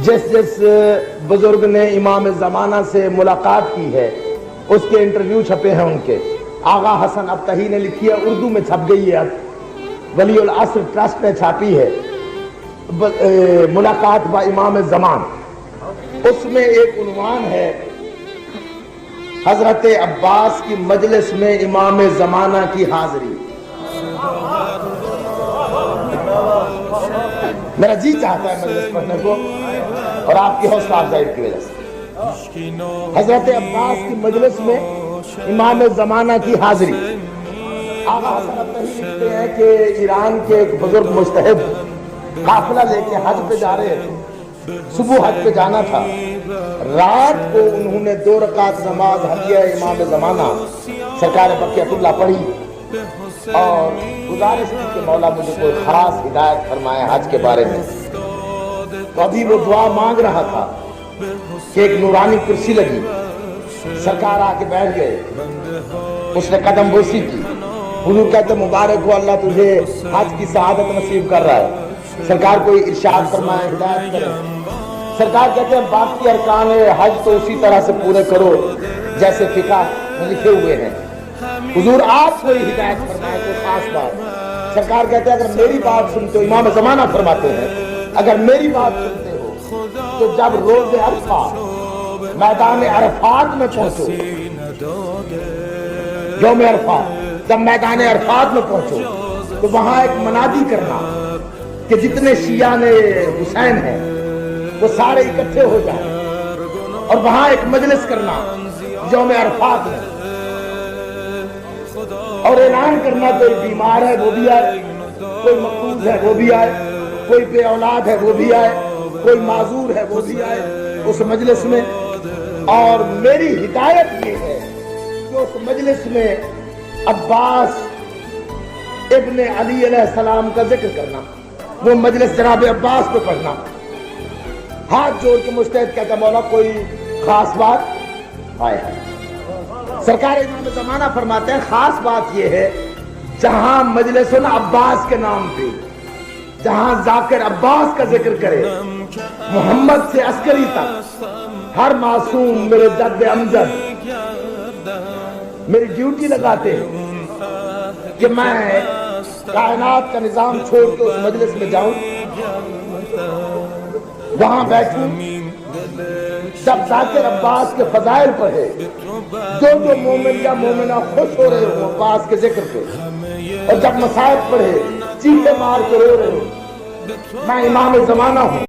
جس بزرگ نے امام زمانہ سے ملاقات کی ہے اس کے انٹرویو چھپے ہیں ان کے. آغا حسن ابتہی نے لکھی ہے, اردو میں چھپ گئی ہے, اب ولی العصر ٹرسٹ نے چھاپی ہے, ملاقات با امام زمان. اس میں ایک عنوان ہے حضرت عباس کی مجلس میں امام زمانہ کی حاضری. میرا جی چاہتا ہے مجلس پڑھنے کو اور آپ کی حوصلہ افزائی کی وجہ سے. حضرت عباس کی مجلس میں امام زمانہ کی حاضری. آغا حسن ابتہی لکھتے ہیں کہ ایران کے ایک بزرگ مجتہد قافلہ لے کے حج پہ جا رہے تھے. صبح حج پہ جانا تھا, رات کو انہوں نے 2 رکعت نماز ہدیہ امام زمانہ سرکار بقیت اللہ پڑھی اور گزارش کی کہ مولا مجھے کوئی خاص ہدایت فرمائے حج کے بارے میں. تو ابھی وہ دعا مانگ رہا تھا کہ ایک نورانی کرسی لگی, سرکار آ کے بیٹھ گئے, اس نے قدم بوسی کی. حضور کہتے مبارک ہو, اللہ تجھے حج کی سعادت نصیب کر رہا ہے. سرکار کوئی ارشاد فرمائے, ہدایت کرے. سرکار کہتے ہیں باقی ارکان حج تو اسی طرح سے پورے کرو جیسے فقہ میں لکھے ہوئے ہیں. حضور آپ کوئی ہدایت فرمائے, کوئی خاص بات. سرکار کہتے ہیں اگر میری بات سنتے ہو, امام زمانہ فرماتے ہیں اگر میری بات سنتے ہو تو جب روز عرفہ میدان عرفات میں پہنچو, یوم عرفات جب میدان عرفات میں پہنچو تو وہاں ایک منادی کرنا کہ جتنے شیعہ نے حسین ہیں وہ سارے اکٹھے ہو جائیں, اور وہاں ایک مجلس کرنا یوم عرفات میں, اور اعلان کرنا کوئی بیمار ہے وہ بھی آئے, کوئی مقروض ہے وہ بھی آئے, کوئی بے اولاد ہے وہ بھی آئے, کوئی معذور ہے وہ بھی آئے اس مجلس میں. اور میری ہدایت یہ ہے کہ اس مجلس میں عباس ابن علی علیہ السلام کا ذکر کرنا, وہ مجلس جناب عباس پہ پڑھنا. ہاتھ جوڑ کے مجتہد کہتا مولا کوئی خاص بات آئے ہے. سرکار امام زمانہ فرماتے ہیں خاص بات یہ ہے جہاں مجلس عباس کے نام پہ, جہاں ذاکر عباس کا ذکر کرے, محمد سے عسکری تک ہر معصوم میرے جد امجد میری ڈیوٹی لگاتے ہیں کہ میں کائنات کا نظام چھوڑ کے اس مجلس میں جاؤں, وہاں بیٹھوں. جب ذاکر عباس کے فضائل پڑھے, جو مومن یا مومنہ خوش ہو رہے ہوں عباس کے ذکر پہ, اور جب مصائب پڑھے چیخے مار کے رو رہے ہوں, میں امام زمانہ ہوں.